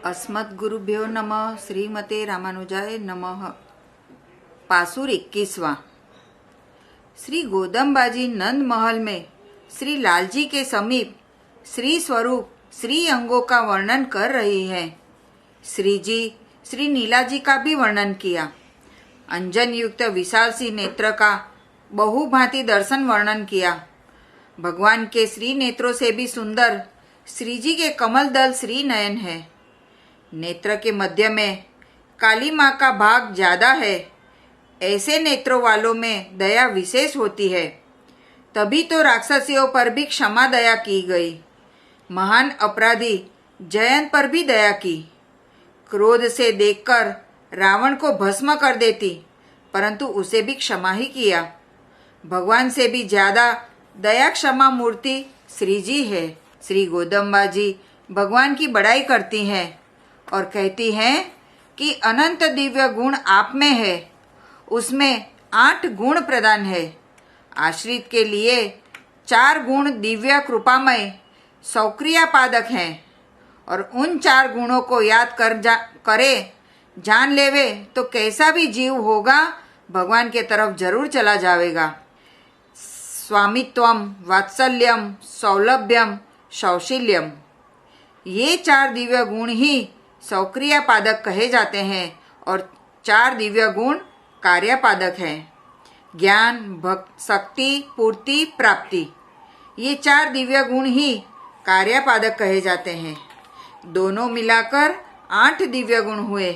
अस्मद्गुरुभ्यो नमः। श्रीमते रामानुजाय नमः। पासुर 21वां। श्री गोदम्बाजी नंद महल में श्री लालजी के समीप श्री स्वरूप श्री अंगों का वर्णन कर रही है। श्री जी श्री नीलाजी का भी वर्णन किया। अंजन युक्त विशाल सी नेत्र का बहुभांति दर्शन वर्णन किया। भगवान के श्री नेत्रों से भी सुंदर श्री जी के कमल दल श्री नयन है। नेत्र के मध्य में काली माँ का भाग ज्यादा है। ऐसे नेत्रों वालों में दया विशेष होती है। तभी तो राक्षसियों पर भी क्षमा दया की गई। महान अपराधी जयंत पर भी दया की। क्रोध से देखकर रावण को भस्म कर देती, परंतु उसे भी क्षमा ही किया। भगवान से भी ज्यादा दया क्षमा मूर्ति श्री जी है। श्री गोदम्बा जी भगवान की बड़ाई करती हैं और कहती हैं कि अनंत दिव्य गुण आप में है। उसमें 8 गुण प्रदान है। आश्रित के लिए 4 गुण दिव्य कृपामय सौक्रिया पादक हैं और उन 4 गुणों को याद करे जान लेवे तो कैसा भी जीव होगा भगवान के तरफ जरूर चला जाएगा। स्वामित्वम, वात्सल्यम, सौलभ्यम, सौशील्यम, ये 4 दिव्य गुण ही सौक्रिया पादक कहे जाते हैं और 4 दिव्य गुण कार्यापादक हैं। ज्ञान, शक्ति, पूर्ति, प्राप्ति, ये 4 दिव्य गुण ही कार्यापादक कहे जाते हैं। दोनों मिलाकर 8 दिव्य गुण हुए।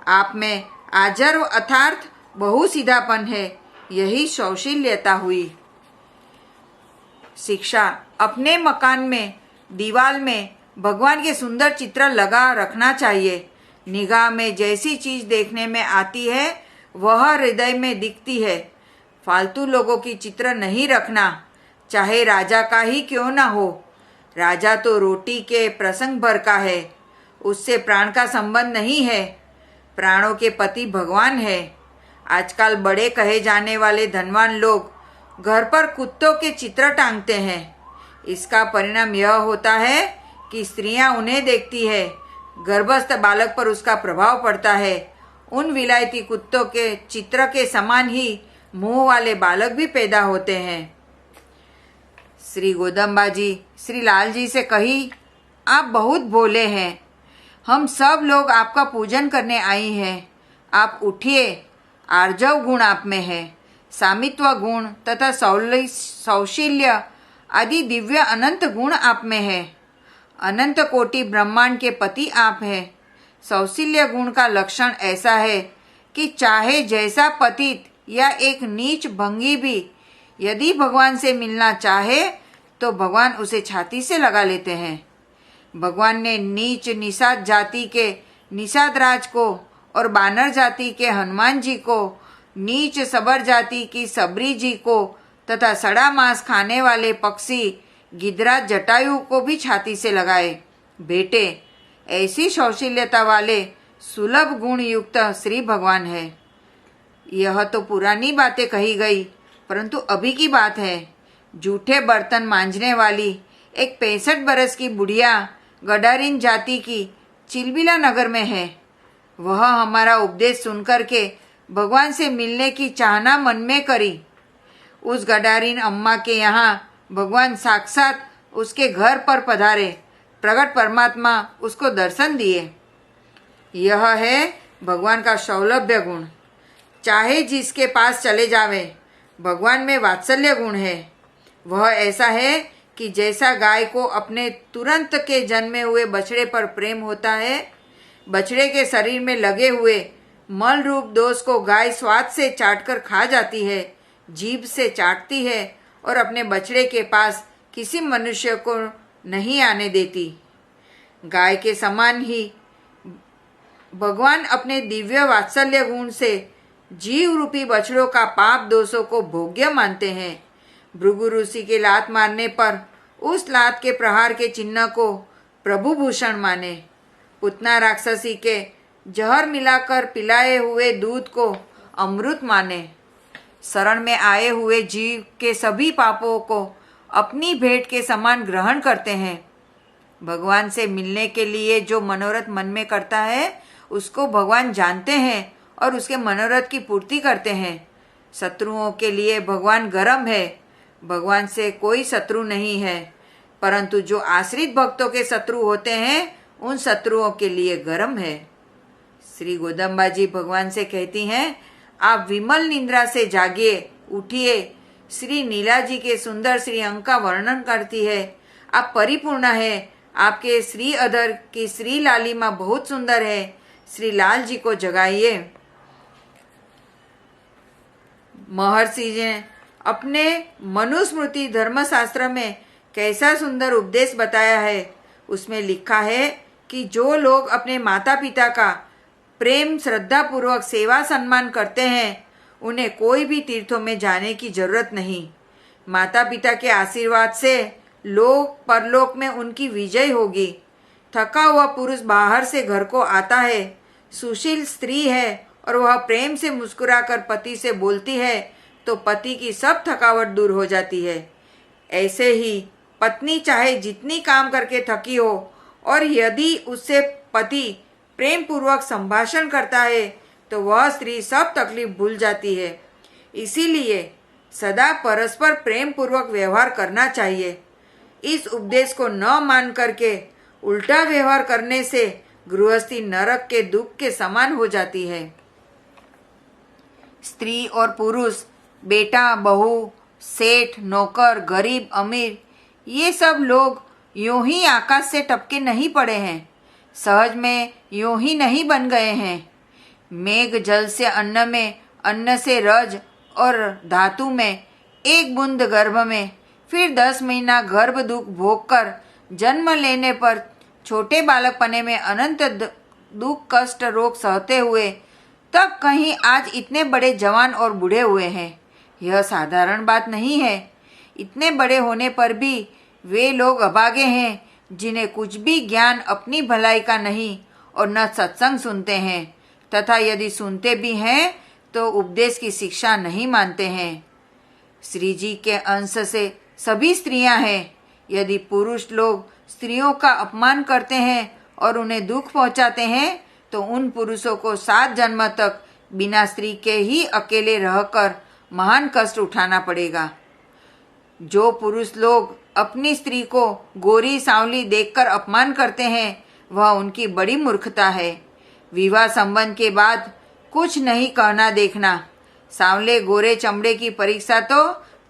आप में आजर्व अर्थात बहु सीधापन है, यही सौशील्यता हुई। शिक्षा, अपने मकान में दीवार में भगवान के सुंदर चित्र लगा रखना चाहिए। निगाह में जैसी चीज देखने में आती है वह हृदय में दिखती है। फालतू लोगों की चित्र नहीं रखना, चाहे राजा का ही क्यों ना हो। राजा तो रोटी के प्रसंग भर का है, उससे प्राण का संबंध नहीं है। प्राणों के पति भगवान है। आजकल बड़े कहे जाने वाले धनवान लोग घर पर कुत्तों के चित्र टांगते हैं। इसका परिणाम यह होता है कि स्त्रियां उन्हें देखती है, गर्भस्थ बालक पर उसका प्रभाव पड़ता है। उन विलायती कुत्तों के चित्र के समान ही मुंह वाले बालक भी पैदा होते हैं। श्री गोदम्बा जी श्री लाल जी से कही, आप बहुत भोले हैं। हम सब लोग आपका पूजन करने आई हैं। आप उठिए। आर्जव गुण आप में है। सामित्व गुण तथा सौशील्य आदि दिव्य अनंत गुण आप में है। अनंत कोटि ब्रह्मांड के पति आप हैं। सौशील्य गुण का लक्षण ऐसा है कि चाहे जैसा पतित या एक नीच भंगी भी यदि भगवान से मिलना चाहे तो भगवान उसे छाती से लगा लेते हैं। भगवान ने नीच निषाद जाति के निषाद राज को और बानर जाति के हनुमान जी को, नीच सबर जाति की सबरी जी को तथा सड़ा मांस खाने वाले पक्षी गिद्धराज जटायु को भी छाती से लगाए। बेटे, ऐसी सौशील्यता वाले सुलभ गुण युक्त श्री भगवान है। यह तो पुरानी बातें कही गई, परंतु अभी की बात है। जूठे बर्तन मांजने वाली एक 65 बरस की बुढ़िया गडारिन जाति की चिलबिला नगर में है। वह हमारा उपदेश सुनकर के भगवान से मिलने की चाहना मन में करी। उस गडारिन अम्मा के यहाँ भगवान साक्षात उसके घर पर पधारे। प्रगट परमात्मा उसको दर्शन दिए। यह है भगवान का सौलभ्य गुण। चाहे जिसके पास चले जावे, भगवान में वात्सल्य गुण है। वह ऐसा है कि जैसा गाय को अपने तुरंत के जन्मे हुए बछड़े पर प्रेम होता है, बछड़े के शरीर में लगे हुए मल रूप दोष को गाय स्वाद से चाटकर खा जाती है, जीभ से चाटती है और अपने बछड़े के पास किसी मनुष्य को नहीं आने देती। गाय के समान ही भगवान अपने दिव्य वात्सल्य गुण से जीव रूपी बछड़ों का पाप दोषों को भोग्य मानते हैं। भृगु ऋषि के लात मारने पर उस लात के प्रहार के चिन्ह को प्रभु भूषण माने। पुतना राक्षसी के जहर मिलाकर पिलाए हुए दूध को अमृत माने। शरण में आए हुए जीव के सभी पापों को अपनी भेंट के समान ग्रहण करते हैं। भगवान से मिलने के लिए जो मनोरथ मन में करता है उसको भगवान जानते हैं और उसके मनोरथ की पूर्ति करते हैं। शत्रुओं के लिए भगवान गर्म है, भगवान से कोई शत्रु नहीं है, परंतु जो आश्रित भक्तों के शत्रु होते हैं उन शत्रुओं के लिए गर्म है। श्री गोदम्बा जी भगवान से कहती हैं, आप विमल निंद्रा से जागिए, उठिए। श्री नीला जी के सुंदर श्री अंग का वर्णन करती है, आप परिपूर्ण है, आपके श्री अधर की श्री लालिमा बहुत सुंदर है, श्री लाल जी को जगाइए। महर्षि जी ने अपने मनुस्मृति धर्मशास्त्र में कैसा सुंदर उपदेश बताया है। उसमें लिखा है कि जो लोग अपने माता पिता का प्रेम श्रद्धा पूर्वक सेवा सम्मान करते हैं उन्हें कोई भी तीर्थों में जाने की जरूरत नहीं। माता पिता के आशीर्वाद से लोक परलोक में उनकी विजय होगी। थका हुआ पुरुष बाहर से घर को आता है, सुशील स्त्री है और वह प्रेम से मुस्कुराकर पति से बोलती है तो पति की सब थकावट दूर हो जाती है। ऐसे ही पत्नी चाहे जितनी काम करके थकी हो और यदि उससे पति प्रेम पूर्वक संभाषण करता है तो वह स्त्री सब तकलीफ भूल जाती है। इसीलिए सदा परस्पर प्रेम पूर्वक व्यवहार करना चाहिए। इस उपदेश को न मान करके उल्टा व्यवहार करने से गृहस्थी नरक के दुख के समान हो जाती है। स्त्री और पुरुष, बेटा बहू, सेठ नौकर, गरीब अमीर, ये सब लोग यूं ही आकाश से टपके नहीं पड़े हैं, सहज में यूं ही नहीं बन गए हैं। मेघ जल से अन्न में, अन्न से रज और धातु में, एक बूंद गर्भ में, फिर 10 महीना गर्भ दुख भोग कर जन्म लेने पर छोटे बालकपने में अनंत दुख कष्ट रोग सहते हुए तब कहीं आज इतने बड़े जवान और बूढ़े हुए हैं। यह साधारण बात नहीं है। इतने बड़े होने पर भी वे लोग अभागे हैं जिन्हें कुछ भी ज्ञान अपनी भलाई का नहीं और न सत्संग सुनते हैं, तथा यदि सुनते भी हैं तो उपदेश की शिक्षा नहीं मानते हैं। श्री जी के अंश से सभी स्त्रियां हैं। यदि पुरुष लोग स्त्रियों का अपमान करते हैं और उन्हें दुख पहुंचाते हैं तो उन पुरुषों को 7 जन्म तक बिना स्त्री के ही अकेले रहकर महान कष्ट उठाना पड़ेगा। जो पुरुष लोग अपनी स्त्री को गोरी सांवली देखकर अपमान करते हैं वह उनकी बड़ी मूर्खता है। विवाह संबंध के बाद कुछ नहीं कहना देखना। सांवले गोरे चमड़े की परीक्षा तो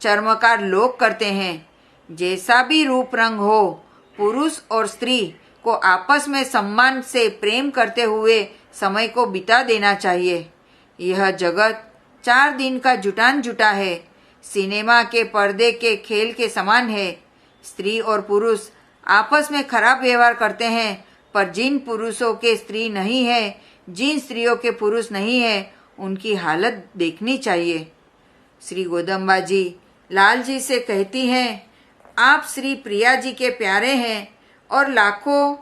चर्मकार लोग करते हैं। जैसा भी रूप रंग हो, पुरुष और स्त्री को आपस में सम्मान से प्रेम करते हुए समय को बिता देना चाहिए। यह जगत 4 दिन का जुटान जुटा है, सिनेमा के पर्दे के खेल के समान है। स्त्री और पुरुष आपस में खराब व्यवहार करते हैं, पर जिन पुरुषों के स्त्री नहीं है, जिन स्त्रियों के पुरुष नहीं है, उनकी हालत देखनी चाहिए। श्री गोदम्बा जी लाल जी से कहती हैं, आप श्री प्रिया जी के प्यारे हैं और लाखों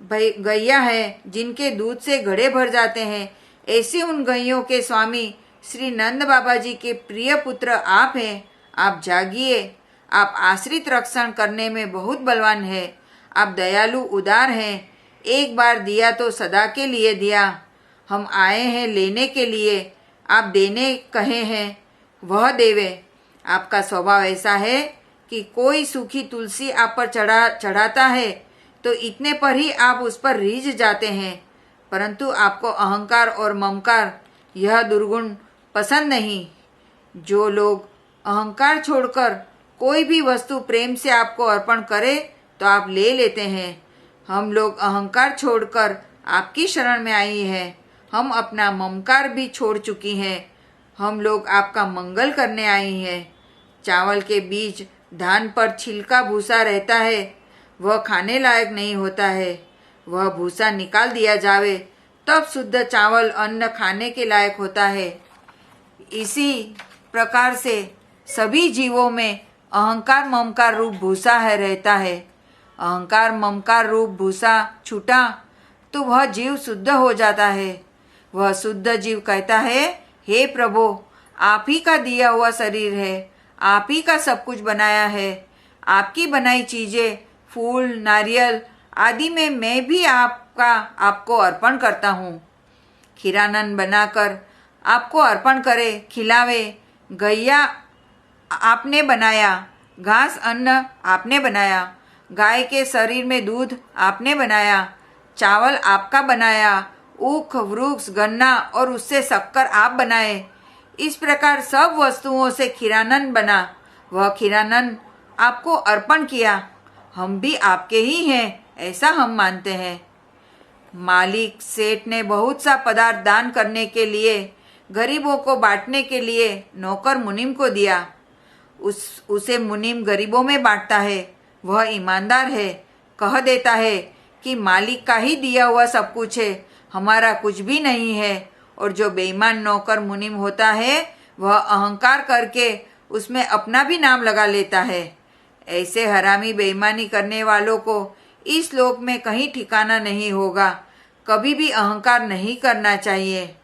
गैया हैं जिनके दूध से घड़े भर जाते हैं। ऐसे उन गैयों के स्वामी श्री नंद बाबा जी के प्रिय पुत्र आप हैं। आप जागिए। आप आश्रित रक्षण करने में बहुत बलवान हैं। आप दयालु उदार हैं। एक बार दिया तो सदा के लिए दिया। हम आए हैं लेने के लिए। आप देने कहे हैं, वह देवे। आपका स्वभाव ऐसा है कि कोई सूखी तुलसी आप पर चढ़ाता है तो इतने पर ही आप उस पर रीझ जाते हैं, परंतु आपको अहंकार और ममकार यह दुर्गुण पसंद नहीं। जो लोग अहंकार छोड़कर कोई भी वस्तु प्रेम से आपको अर्पण करे तो आप ले लेते हैं। हम लोग अहंकार छोड़कर आपकी शरण में आई हैं। हम अपना ममकार भी छोड़ चुकी हैं। हम लोग आपका मंगल करने आई हैं। चावल के बीज धान पर छिलका भूसा रहता है, वह खाने लायक नहीं होता है। वह भूसा निकाल दिया जावे तब शुद्ध चावल अन्न खाने के लायक होता है। इसी प्रकार से सभी जीवों में अहंकार ममकार रूप भूसा है रहता है। अहंकार ममकार रूप भूसा छूटा तो वह जीव शुद्ध हो जाता है। वह शुद्ध जीव कहता है, हे प्रभु, आप ही का दिया हुआ शरीर है, आप ही का सब कुछ बनाया है। आपकी बनाई चीजें, फूल, नारियल आदि में मैं भी आपको अर्पण करता हूँ। खीरानंद बनाकर आपको अर्पण करे, खिलावे। गैया आपने बनाया, घास अन्न आपने बनाया, गाय के शरीर में दूध आपने बनाया, चावल आपका बनाया, ऊख, वृक्ष, गन्ना और उससे शक्कर आप बनाए। इस प्रकार सब वस्तुओं से खीरानंद बना। वह खीरानंद आपको अर्पण किया। हम भी आपके ही हैं, ऐसा हम मानते हैं। मालिक सेठ ने बहुत सा पदार्थ दान करने के लिए, गरीबों को बांटने के लिए नौकर मुनीम को दिया। उसे मुनीम गरीबों में बांटता है। वह ईमानदार है, कह देता है कि मालिक का ही दिया हुआ सब कुछ है, हमारा कुछ भी नहीं है। और जो बेईमान नौकर मुनीम होता है, वह अहंकार करके उसमें अपना भी नाम लगा लेता है। ऐसे हरामी बेईमानी करने वालों को इस लोक में कहीं ठिकाना नहीं होगा। कभी भी अहंकार नहीं करना चाहिए।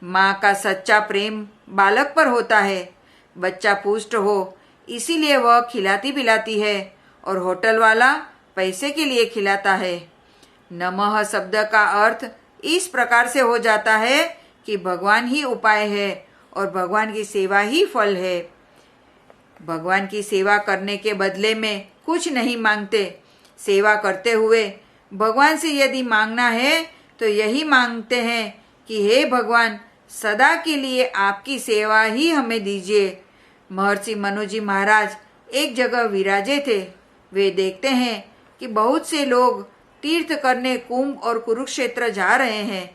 माँ का सच्चा प्रेम बालक पर होता है। बच्चा पुष्ट हो, इसीलिए वह खिलाती पिलाती है, और होटल वाला पैसे के लिए खिलाता है। नमः शब्द का अर्थ इस प्रकार से हो जाता है कि भगवान ही उपाय है और भगवान की सेवा ही फल है। भगवान की सेवा करने के बदले में कुछ नहीं मांगते। सेवा करते हुए भगवान से यदि मांगना है तो यही मांगते हैं कि हे भगवान, सदा के लिए आपकी सेवा ही हमें दीजिए। महर्षि मनु जी महाराज एक जगह विराजे थे। वे देखते हैं कि बहुत से लोग तीर्थ करने कुंभ और कुरुक्षेत्र जा रहे हैं।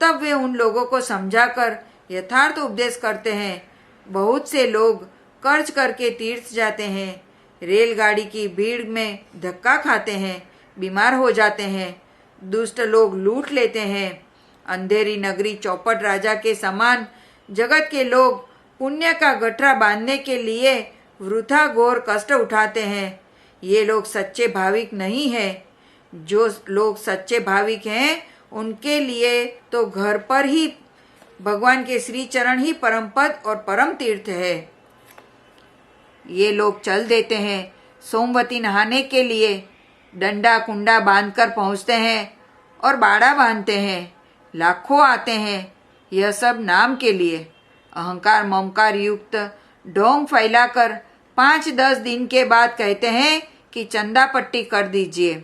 तब वे उन लोगों को समझाकर यथार्थ उपदेश करते हैं। बहुत से लोग कर्ज करके तीर्थ जाते हैं, रेलगाड़ी की भीड़ में धक्का खाते हैं, बीमार हो जाते हैं, दुष्ट लोग लूट लेते हैं। अंधेरी नगरी चौपट राजा के समान जगत के लोग पुण्य का गठरा बांधने के लिए वृथा घोर कष्ट उठाते हैं। ये लोग सच्चे भाविक नहीं हैं। जो लोग सच्चे भाविक हैं उनके लिए तो घर पर ही भगवान के श्री चरण ही परम पद और परम तीर्थ है। ये लोग चल देते हैं सोमवती नहाने के लिए, डंडा कुंडा बांधकर पहुंचते हैं और बाड़ा बांधते हैं। लाखों आते हैं, यह सब नाम के लिए। अहंकार ममकार युक्त ढोंग फैलाकर 5-10 दिन के बाद कहते हैं कि चंदा पट्टी कर दीजिए।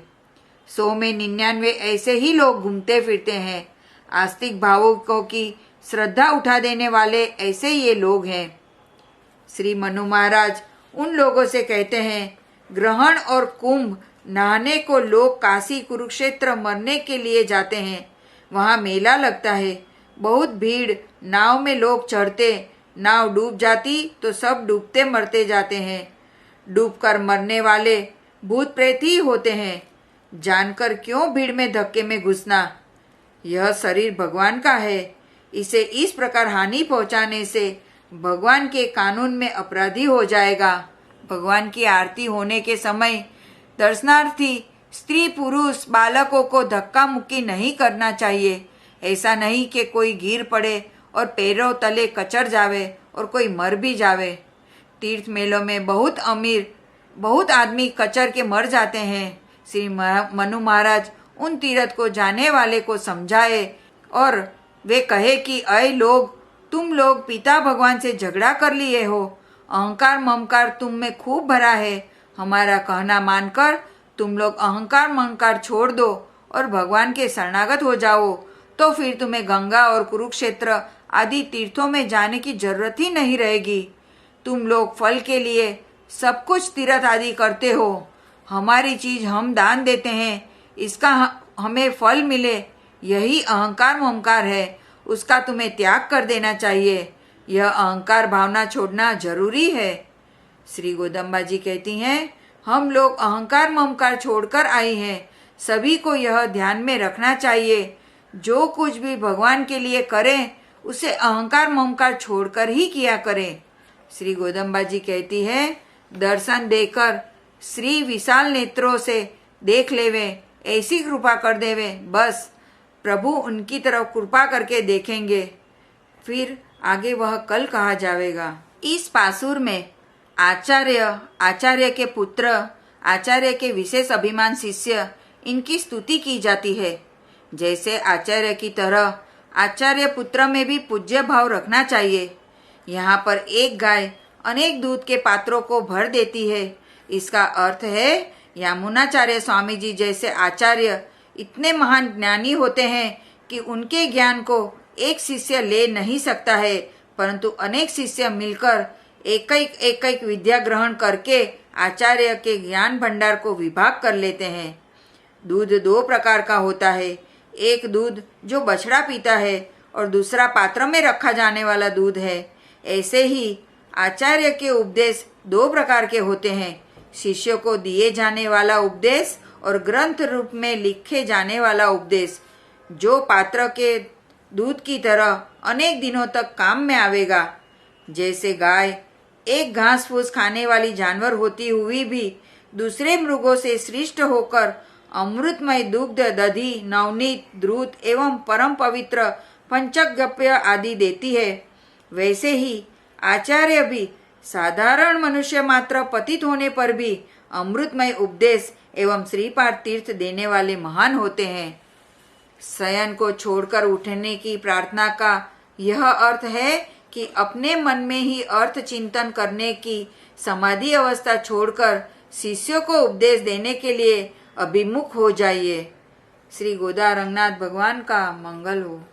100 में 99 ऐसे ही लोग घूमते फिरते हैं। आस्तिक भावुकों की श्रद्धा उठा देने वाले ऐसे ये लोग हैं। श्री मनु महाराज उन लोगों से कहते हैं, ग्रहण और कुंभ नहाने को लोग काशी कुरुक्षेत्र मरने के लिए जाते हैं। वहाँ मेला लगता है, बहुत भीड़, नाव में लोग चढ़ते, नाव डूब जाती तो सब डूबते मरते जाते हैं। डूबकर मरने वाले भूत प्रेत ही होते हैं। जानकर क्यों भीड़ में धक्के में घुसना। यह शरीर भगवान का है। इसे इस प्रकार हानि पहुंचाने से भगवान के कानून में अपराधी हो जाएगा। भगवान की आरती होने के समय दर्शनार्थी स्त्री पुरुष बालकों को धक्का मुक्की नहीं करना चाहिए। ऐसा नहीं कि कोई गिर पड़े और पैरों तले कचर जावे और कोई मर भी जावे। तीर्थ मेलों में बहुत आदमी कचर के मर जाते हैं। श्री मनु महाराज उन तीर्थ को जाने वाले को समझाए और वे कहे कि अय लोग, तुम लोग पिता भगवान से झगड़ा कर लिए हो। अहंकार ममकार तुम में खूब भरा है। हमारा कहना मानकर तुम लोग अहंकार ममकार छोड़ दो और भगवान के शरणागत हो जाओ, तो फिर तुम्हें गंगा और कुरुक्षेत्र आदि तीर्थों में जाने की जरूरत ही नहीं रहेगी। तुम लोग फल के लिए सब कुछ तीर्थ आदि करते हो। हमारी चीज हम दान देते हैं, इसका हमें फल मिले, यही अहंकार ममकार है। उसका तुम्हें त्याग कर देना चाहिए। यह अहंकार भावना छोड़ना जरूरी है। श्री गोदम्बा जी कहती हैं, हम लोग अहंकार ममकार छोड़कर आई हैं। सभी को यह ध्यान में रखना चाहिए, जो कुछ भी भगवान के लिए करें उसे अहंकार ममकार छोड़कर ही किया करें। श्री गोदम्बा जी कहती है, दर्शन देकर श्री विशाल नेत्रों से देख लेवे, ऐसी कृपा कर देवे, बस प्रभु उनकी तरफ कृपा करके देखेंगे, फिर आगे वह कल कहा जाएगा। इस पासुर में आचार्य, आचार्य के पुत्र, आचार्य के विशेष अभिमान शिष्य, इनकी स्तुति की जाती है। जैसे आचार्य की तरह आचार्य पुत्र में भी पूज्य भाव रखना चाहिए। यहाँ पर एक गाय अनेक दूध के पात्रों को भर देती है। इसका अर्थ है यामुनाचार्य स्वामी जी जैसे आचार्य इतने महान ज्ञानी होते हैं कि उनके ज्ञान को एक शिष्य ले नहीं सकता है, परंतु अनेक शिष्य मिलकर एक एक विद्या ग्रहण करके आचार्य के ज्ञान भंडार को विभाग कर लेते हैं। दूध दो प्रकार का होता है, एक दूध जो बछड़ा पीता है और दूसरा पात्र में रखा जाने वाला दूध है। ऐसे ही आचार्य के उपदेश दो प्रकार के होते हैं, शिष्यों को दिए जाने वाला उपदेश और ग्रंथ रूप में लिखे जाने वाला उपदेश, जो पात्र के दूध की तरह अनेक दिनों तक काम में आवेगा। जैसे गाय एक घास फूस खाने वाली जानवर होती हुई भी दूसरे मृगों से श्रेष्ठ होकर अमृतमय दुग्ध, दधी, नवनीत, द्रुत एवं परम पवित्र पंचगव्य आदि देती है, वैसे ही आचार्य भी साधारण मनुष्य मात्र पतित होने पर भी अमृतमय उपदेश एवं श्रीपाद तीर्थ देने वाले महान होते हैं। शयन को छोड़कर उठने की प्रार्थना का यह अर्थ है कि अपने मन में ही अर्थ चिंतन करने की समाधि अवस्था छोड़कर शिष्यों को उपदेश देने के लिए अभिमुख हो जाइए। श्री गोदा रंगनाथ भगवान का मंगल हो।